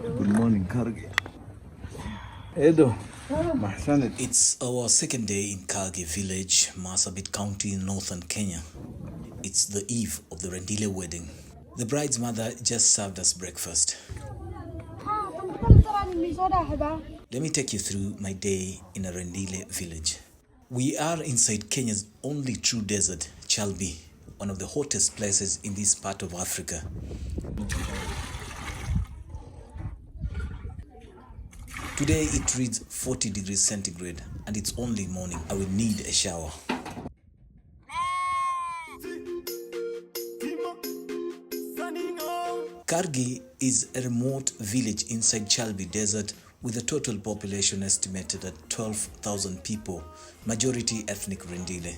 Good morning, Kargi. Edo. It's our second day in Kargi village, Marsabit County, northern Kenya. It's the eve of the Rendille wedding. The bride's mother just served us breakfast. Let me take you through my day in a Rendille village. We are inside Kenya's only true desert, Chalbi, one of the hottest places in this part of Africa. Today it reads 40 degrees centigrade and it's only morning. I will need a shower. Kargi is a remote village inside Chalbi desert with a total population estimated at 12,000 people, majority ethnic Rendille.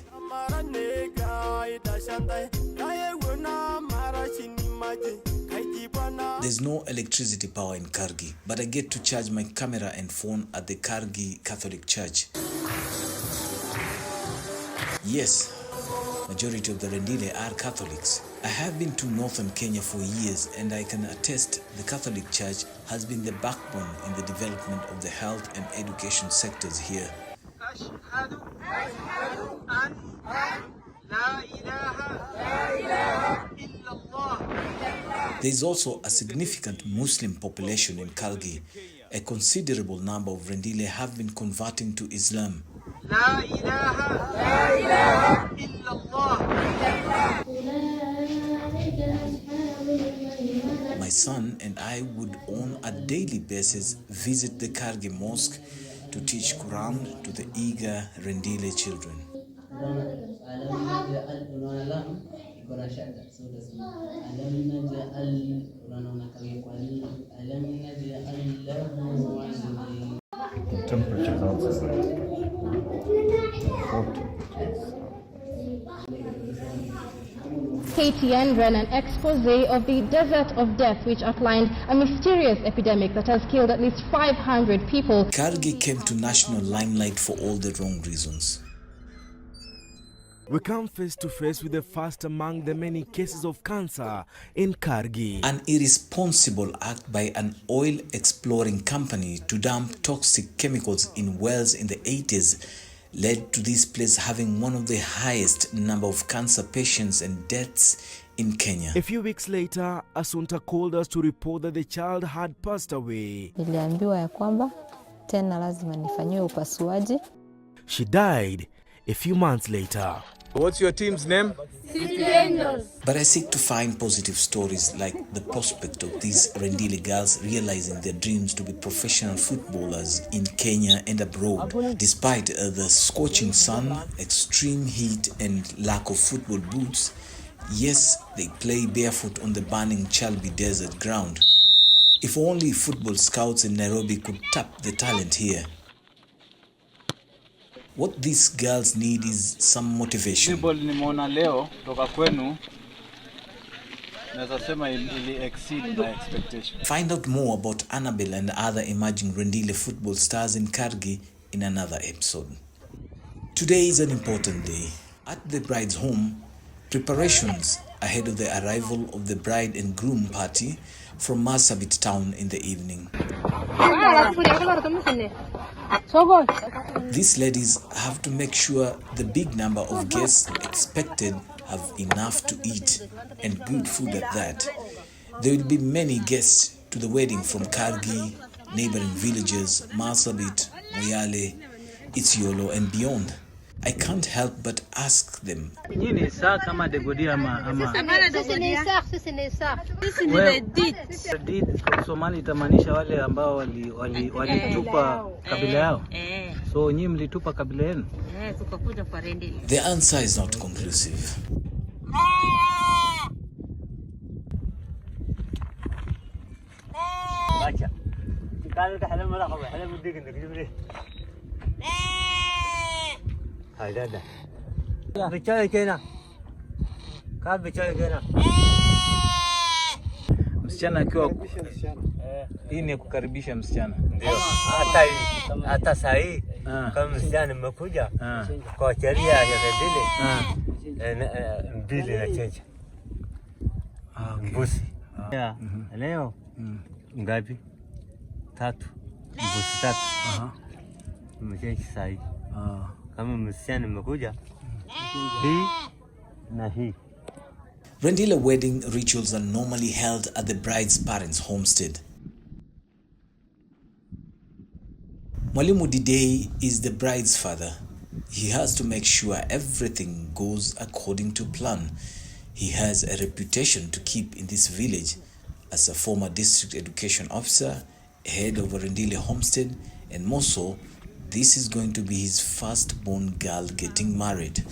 There's no electricity power in Kargi, but I get to charge my camera and phone at the Kargi Catholic Church. Yes, majority of the Rendille are Catholics. I have been to northern Kenya for years and I can attest the Catholic Church has been the backbone in the development of the health and education sectors here. There is also a significant Muslim population in Kargi. A considerable number of Rendille have been converting to Islam. La ilaha, la ilaha illallah. My son and I would on a daily basis visit the Kargi mosque to teach Quran to the eager Rendille children. The temperature is outside 40. KTN ran an expose of the Desert of Death, which outlined a mysterious epidemic that has killed at least 500 people. Kargi came to national limelight for all the wrong reasons. We come face to face with the first among the many cases of cancer in Kargi. An irresponsible act by an oil exploring company to dump toxic chemicals in wells in the 80s led to this place having one of the highest number of cancer patients and deaths in Kenya. A few weeks later, Asunta called us to report that the child had passed away. Niliambiwa ya kwamba tena lazima nifanyiwe upasuaji. She died a few months later. What's your team's name? City Angels. But I seek to find positive stories like the prospect of these Rendille girls realizing their dreams to be professional footballers in Kenya and abroad. Despite the scorching sun, extreme heat and lack of football boots, yes, they play barefoot on the burning Chalbi desert ground. If only football scouts in Nairobi could tap the talent here. What these girls need is some motivation. Nimeona leo toka kwenu naweza sema ili exceed my expectation. Find out more about Annabelle and other emerging Rendille football stars in Kargi in another episode. Today is an important day. At the bride's home, preparations ahead of the arrival of the bride and groom party from Marsabit town in the evening. These ladies have to make sure the big number of guests expected have enough to eat, and good food at that. There will be many guests to the wedding from Kargi, neighboring villages, Marsabit, Moyale, Isiolo and beyond. I can't help but ask them. Nini saa kama degodia ama Somali itamanisha wale ambao walitupa kabila yao. So nyinyi mlitupa kabila yenu? Tukakuja kwa Rendille. The answer is not conclusive. Acha. Kikalo tahala mara kwa hala mudi kindikibre. Hai dada. Bichai kena. Ka bichai kena. Msichana akiwa hii ni kukaribisha msichana. Ndio. Hata sahi kama msichana mmekuja kwa sheria ya Rendille mbili na chenja. Mbuzi. Leo ngapi? tatu. Mbuzi tatu. Nimechange sahi. Kama msichana nimekuja. Hii na hii. Rendille wedding rituals are normally held at the bride's parents' homestead. Mwalimu Didei is the bride's father. He has to make sure everything goes according to plan. He has a reputation to keep in this village as a former district education officer, head of a Rendille homestead, and more so, this is going to be his first-born girl getting married.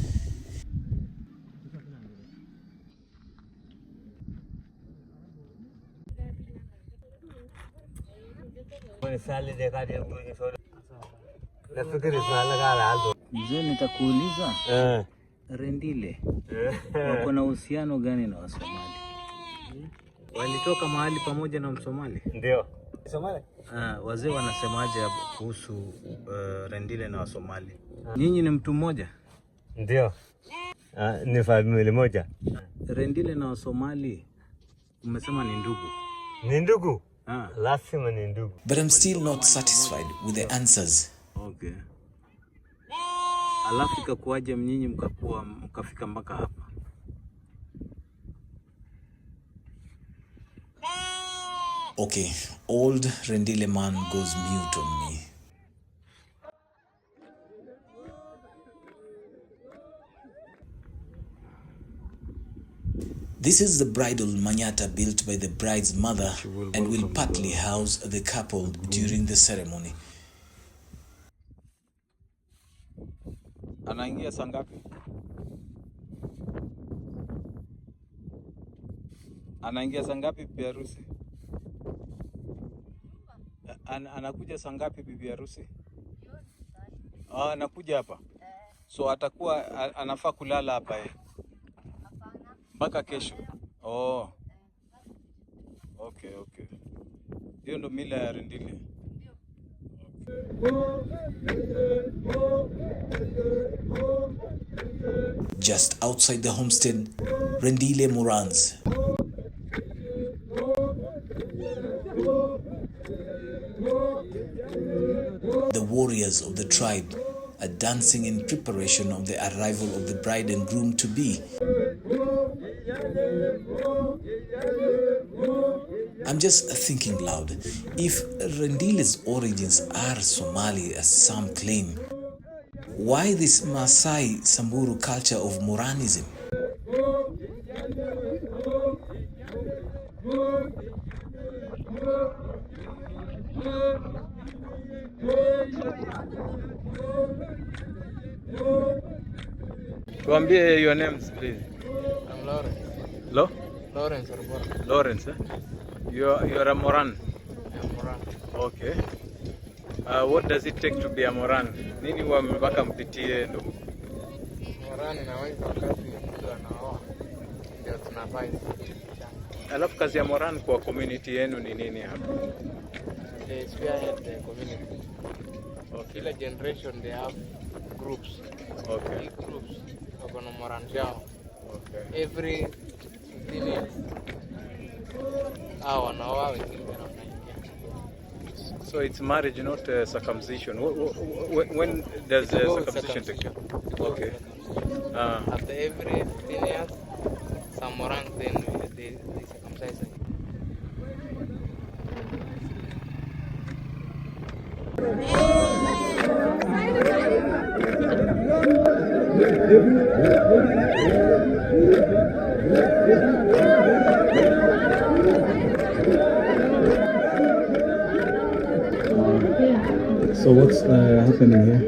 Mzee, nitakuuliza Rendille wako na uhusiano gani na Wasomali? Walitoka mahali pamoja na Msomali? Ndio. Somali? Wazee wanasemaje kuhusu Rendille na Wasomali? Nyinyi ni mtu mmoja? Ndio. Ni familia moja. Rendille na Wasomali umesema ni ndugu? Ni ndugu? Lazima ni ndugu. But I'm still not satisfied with the answers. Okay. Alafu ikakuaje mnyinyi mkafika mpaka hapa? Okay, old Rendille man goes mute on me. This is the bridal manyata built by the bride's mother and will partly house the couple during the ceremony. Anaingia saa ngapi? Anaingia saa ngapi bibi harusi? Anakuja saa ngapi bibi harusi? Anakuja hapa. So atakuwa anafaa kulala hapa mpaka kesho. Okay. Hiyo ndo mila ya Rendille. Just outside the homestead, Rendille Morans. The warriors of the tribe are dancing in preparation of the arrival of the bride and groom to be. I'm just thinking loud. If Rendille's origins are Somali, as some claim, why this Maasai Samburu culture of Moranism? Tuambie your names, please. I'm Lawrence. Lawrence Arbora. Lawrence, eh? You're a Moran. I'm Moran. Okay. What does it take to be a Moran? Nini huwa mpaka mpitie ndo? Moran inaweza wakati mtu anaoa. Ndio tunafanya. Alafu kazi ya Moran kwa community yenu ni nini hapa? They spearhead the community. Okay. Kila generation they have groups. Okay. Big groups. Wako na Moran yao. Okay. Every 15 years. Wanaoa wengine wanaingia. So it's marriage, not circumcision. When does circumcision take place? Okay. After every 15 years, some Morans then they circumcise. So what's happening here?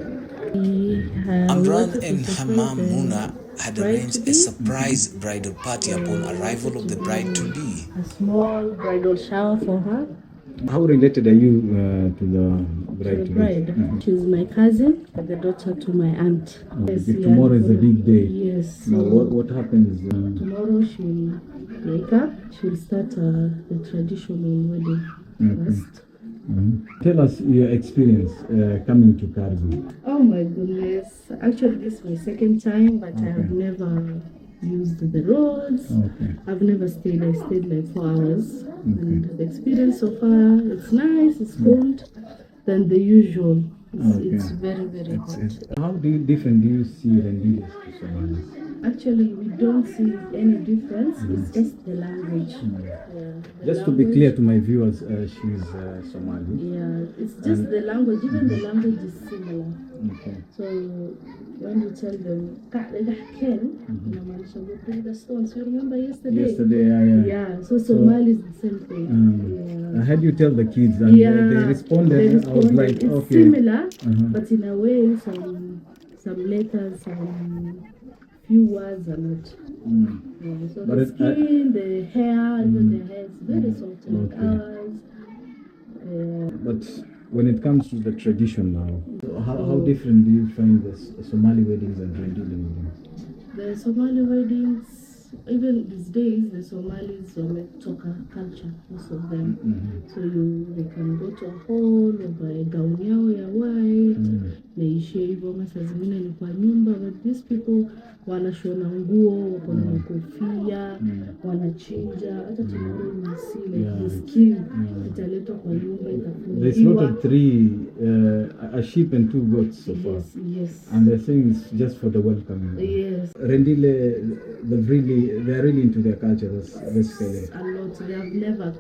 Amran and Hamam Muna had arranged a surprise bridal party upon arrival of the bride-to-be. A small bridal shower for her. How related are you to the bride? To the bride. She's my cousin, the daughter to my aunt. Yes, tomorrow is a big day. Yes. Now what happens? Tomorrow she'll wake up. She'll start the traditional wedding first. Tell us your experience coming to Kargi. Oh my goodness. Actually, this is my second time, but I have never used the roads. Okay. I've never stayed. I stayed like 4 hours. And the experience so far, it's nice, it's cold than the usual. It's very, very hot. How different do you see Rendille to Somalis? Actually, we don't see any difference. It's just the language. Just to be clear to my viewers, she's Somali. Yeah, it's just the language. Even the language is similar. Okay. So when you tell them, the stones. You remember yesterday? Yesterday, yeah. So Somali is the same thing. I had you tell the kids, and they responded. I was like, it's okay. Similar, but in a way, some letters, some few words are not. So but the skin, the hair, even the hair, it's very soft like ours. But when it comes to the tradition now, how different do you find the Somali weddings and Rendille weddings? The Somali weddings, even these days, the Somalis talk culture, most of them. So they can go to a hall or buy gown yao ya white, naishia hivyo masaa zingine ni kwa nyumba, but these people wanashona nguo, wako na kofia, wanachinja, hata tomorrow you see like the skin italetwa kwa nyumba itafungiwa. They slaughtered 3, a sheep and 2 goats so far. Yes. And they're saying it's just for the welcome. Yes. Rendille, they're really into their culture. That's basically a lot. They have never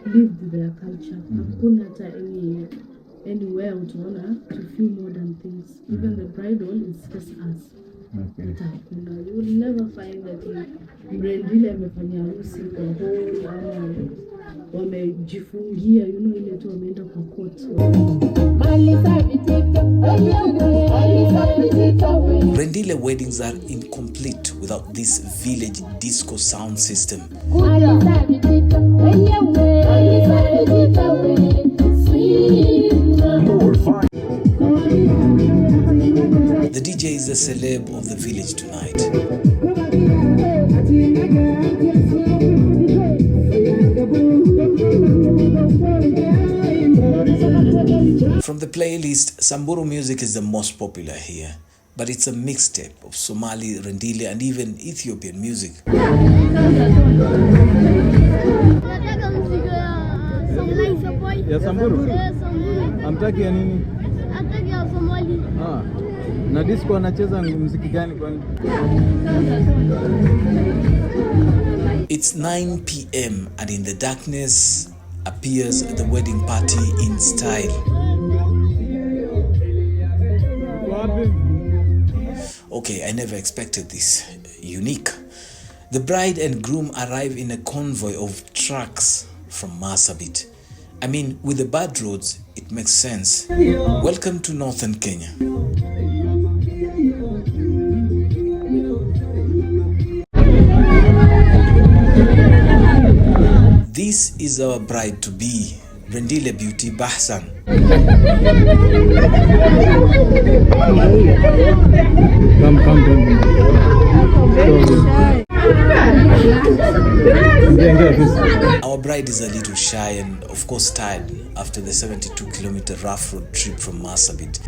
lived their culture. Hakuna hata anywhere utaona to feel modern things. Even the bridal is just us. Okay. You will never find that Rendille amefanya harusi kwa hall ama wamejifungia, ile tu wameenda kwa court. Rendille weddings are incomplete without this village disco sound system. The DJ is the celeb of the village tonight. From the playlist, Samburu music is the most popular here, but it's a mixtape of Somali, Rendille, and even Ethiopian music. Ya Samburu? Amtaki ya nini? Amtaki ya Somali. Na disco anacheza muziki gani kwani? It's 9 p.m. and in the darkness appears the wedding party in style. Okay, I never expected this. Unique. The bride and groom arrive in a convoy of trucks from Marsabit. I mean, with the bad roads, it makes sense. Welcome to Northern Kenya. This is our bride-to-be, Rendille Beauty Bahsan. Our bride is a little shy and of course tired after the 72-kilometer rough road trip from Marsabit.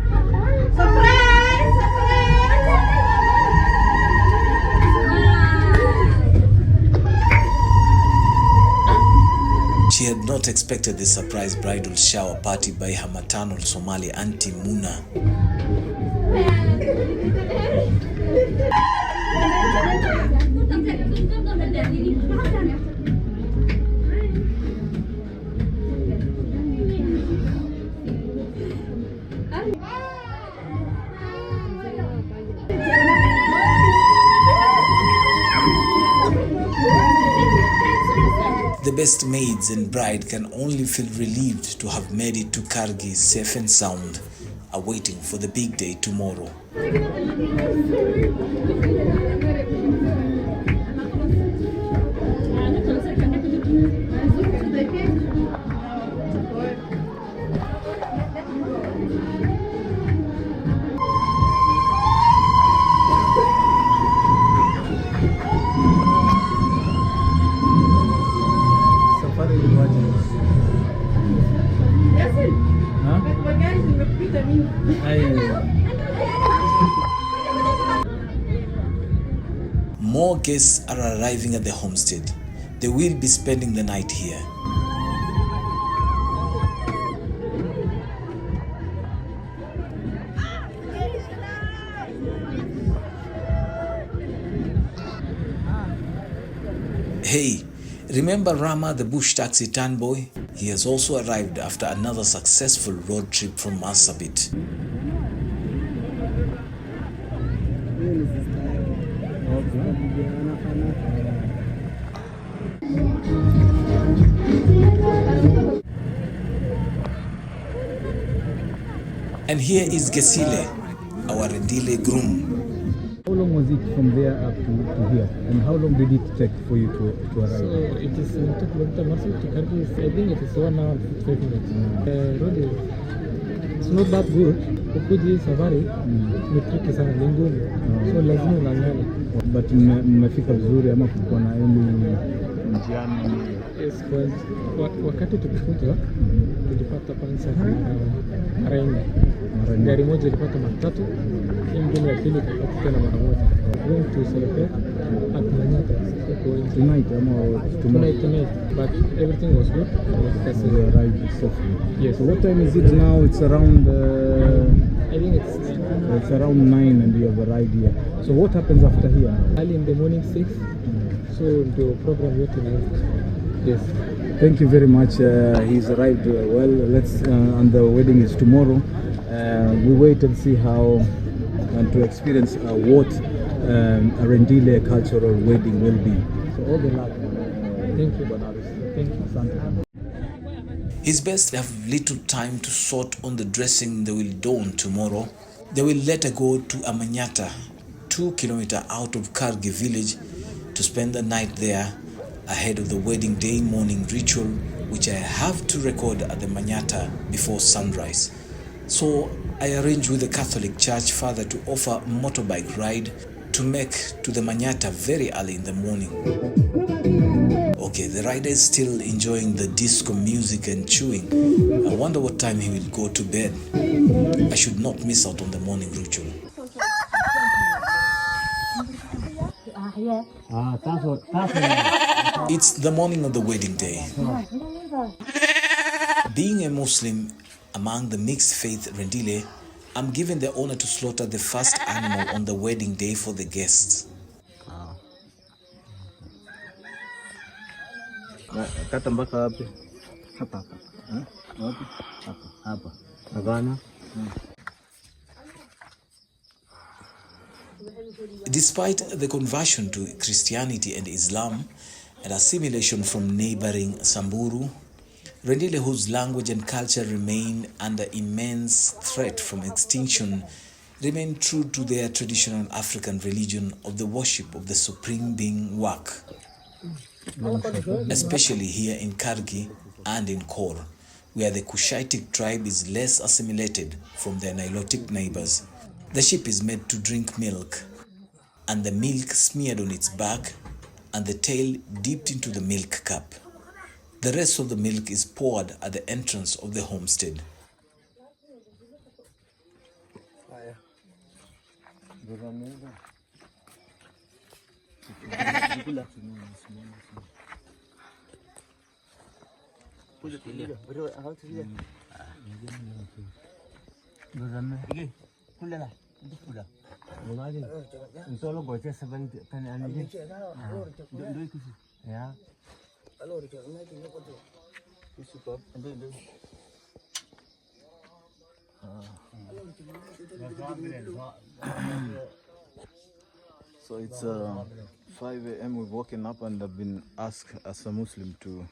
She had not expected the surprise bridal shower party by her maternal Somali auntie Muna. The best maids and bride can only feel relieved to have made it to Kargi safe and sound, awaiting for the big day tomorrow. guests are arriving at the homestead. They will be spending the night here. Hey, remember Rama, the bush taxi tan boy? He has also arrived after another successful road trip from Marsabit. And here is Gesile, our Rendille groom. How long was it from there up to here? And how long did it take for you to arrive? So it is 2 kilometers to Kargi. I think it is 1 hour and 5 minutes. The road is not that good. Ukuji safari ni tricky sana, ni ngumu. So lazima unang'ana. But mmefika vizuri ama kulikuwa na njiani? Yes, wakati tukikuja tulipata pansa mara nne. Gari moja ilipata matatu, ingine ya pili ikapata tena mara moja. Going to celebrate at Manyata. Tonight, but everything was good. Because we arrived safely. Yes. So what time is it now? It's around... I think it's 9. It's around 9 and you have arrived here. So what happens after here? Early in the morning 6. So the program here tonight. Yes. Thank you very much. He's arrived well. Let's and the wedding is tomorrow. We wait and see how and to experience what a Rendille cultural wedding will be. So all the luck. Thank you. Thank you, Santa. His best have little time to sort on the dressing they will don tomorrow. They will later go to Amanyata, 2 kilometers out of Kargi village, to spend the night there ahead of the wedding day morning ritual, which I have to record at the Manyata before sunrise. So I arranged with the Catholic Church father to offer motorbike ride to make to the Manyata very early in the morning. Okay, the rider is still enjoying the disco music and chewing. I wonder what time he will go to bed. I should not miss out on the morning ritual. It's the morning of the wedding day. Being a Muslim among the mixed faith Rendille, I'm given the honor to slaughter the first animal on the wedding day for the guests. Kata mpaka wapi? Hapa. Wapi? Hapa. Hapana. Despite the conversion to Christianity and Islam and assimilation from neighboring Samburu, Rendille, whose language and culture remain under immense threat from extinction, remain true to their traditional African religion of the worship of the Supreme Being Wak, especially here in Kargi and in Kor, where the Cushitic tribe is less assimilated from their Nilotic neighbors. The sheep is made to drink milk, and the milk smeared on its back, and the tail dipped into the milk cup. The rest of the milk is poured at the entrance of the homestead. So it's 5 a.m. We've woken up and I've been asked as a Muslim to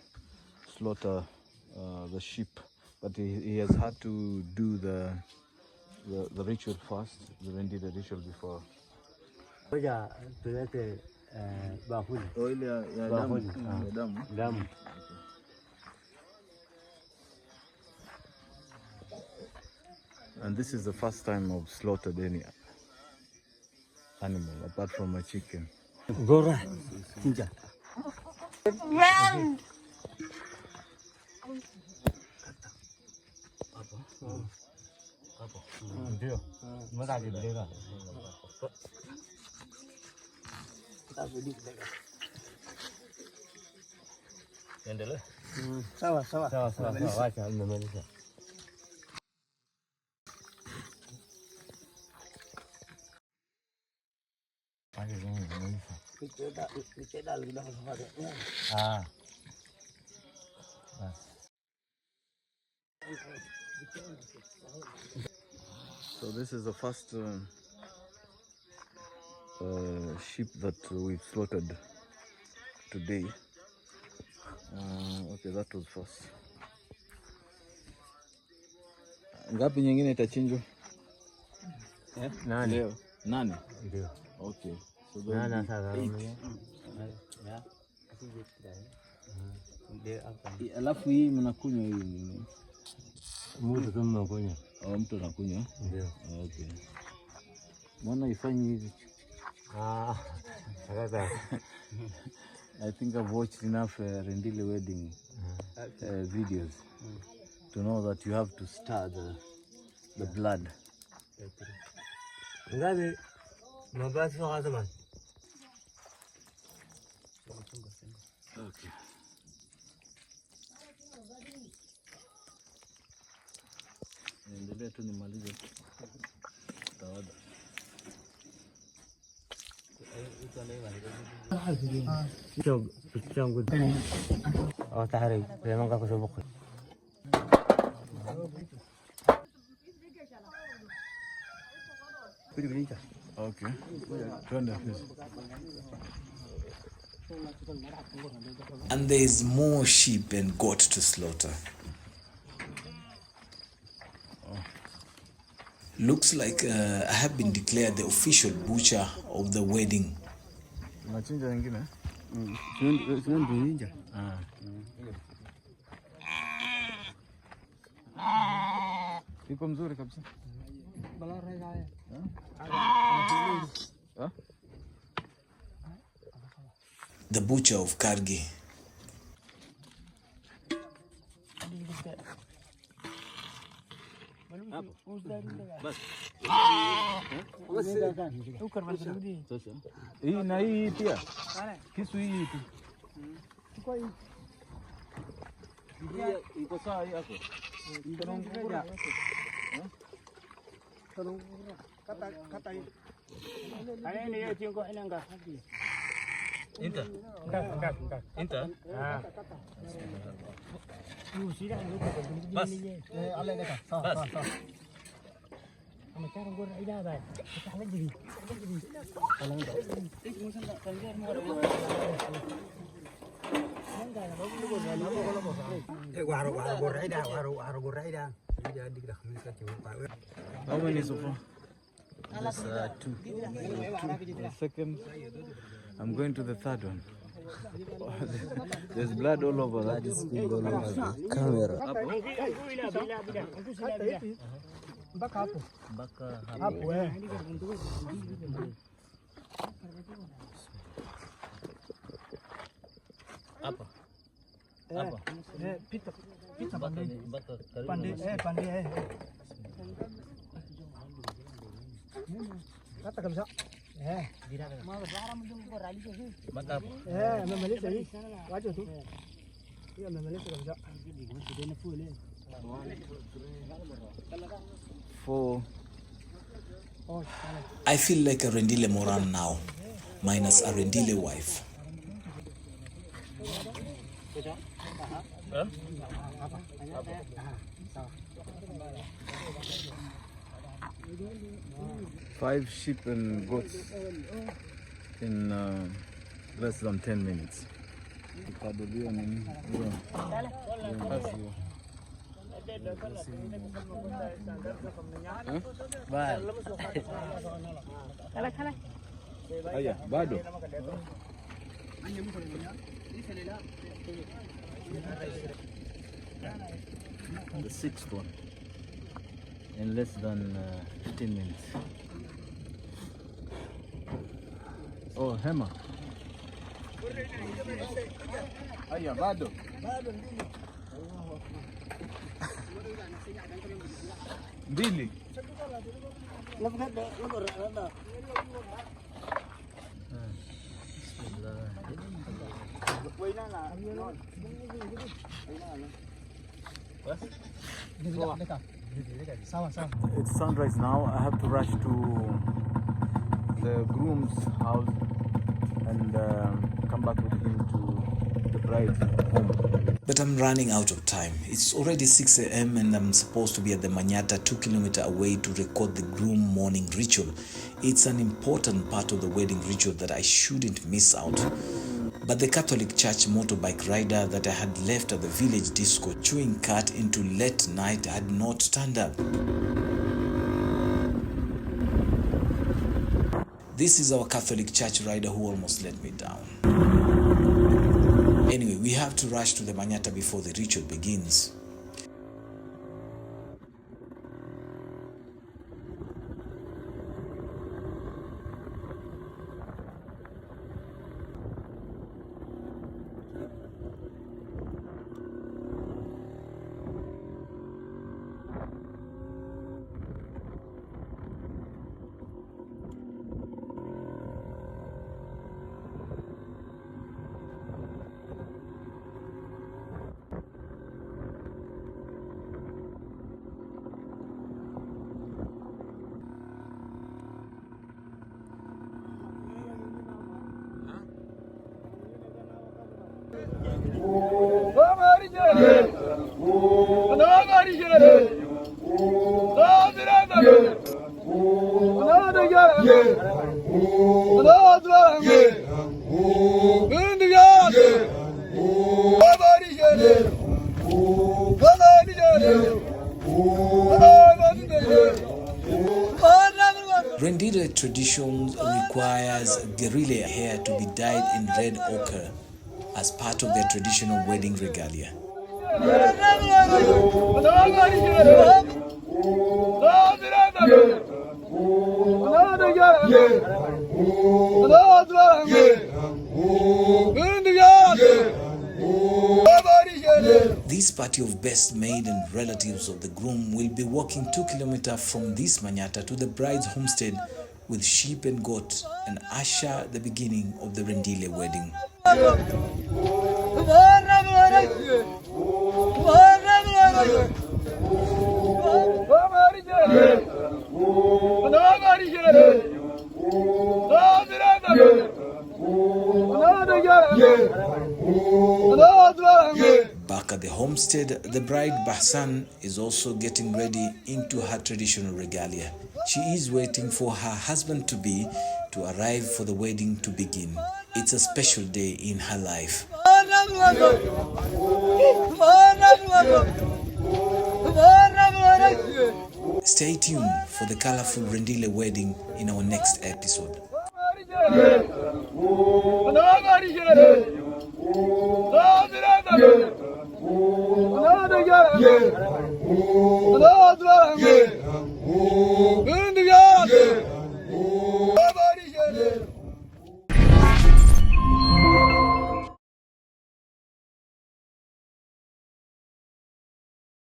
slaughter the sheep, but he has had to do the ritual first, the Rendille ritual before. And this is the first time I've slaughtered any animal apart from a chicken. Gora. Endelea. Sawa, wacha nimemaliza. So this is the first sheep that we've slaughtered today. Okay, that was first. Ngapi nyingine itachinjwa? Nane. Leo. Nane? Ndio. Okay. So nane sasa. Alafu hii mnakunywa hii nini? Mtu kama mnakunywa. Mtu anakunywa? Ndio. Okay. Mbona ifanye hivi? Sasa. I think I've watched enough Rendille wedding videos to know that you have to stir the blood. Ngapi? Mabasi kwa zaman. Okay. Endelea tu nimalize. Tawada. Changu. Tahari, memang aku sebut. Okay. And there is more sheep and goat to slaughter. Looks like I have been declared the official butcher of the wedding. Unachinja wengine? Tunachinja. Iko mzuri kabisa. The Butcher of Kargi. Hii na hii pia. Kisu hii tu. Iko sawa hii hapo. Kata hii. Ana ni yote ngo inanga. Inta. Inta. Bas. Allah leka. Bas. Amacara gor ida ba. Kita jadi. How many so far? There's two. The second. I'm going to the third one. There's blood all over. That is spilled all over the camera. Apa? Pita pandai. Kata kabisa. Mata. Memaliza hii. Wacha tu. Hiyo memaliza kabisa. 4. I feel like a Rendille Moran now, minus a Rendille wife. Five sheep and goats in less than 10 minutes. Aya, bado. The sixth one in less than 15 minutes. Oh, Hema. Aya, bado. Mbili. It's sunrise now. I have to rush to the groom's house and come back with him to the bride's home. But I'm running out of time. It's already 6 a.m. and I'm supposed to be at the Manyata 2 kilometers away to record the groom morning ritual. It's an important part of the wedding ritual that I shouldn't miss out. But the Catholic Church motorbike rider that I had left at the village disco chewing cut into late night had not turned up. This is our Catholic Church rider who almost let me down. Anyway, we have to rush to the Manyata before the ritual begins. Rendille tradition requires guerrilla hair to be dyed in red ochre as part of their traditional wedding regalia. This party of best maid and relatives of the groom will be walking 2 kilometers from this Manyata to the bride's homestead with sheep and goat and usher the beginning of the Rendille wedding. Back at the homestead, the bride Bahsan is also getting ready into her traditional regalia. She is waiting for her husband-to-be to arrive for the wedding to begin. It's a special day in her life. Stay tuned for the colorful Rendille wedding in our next episode. Yeah.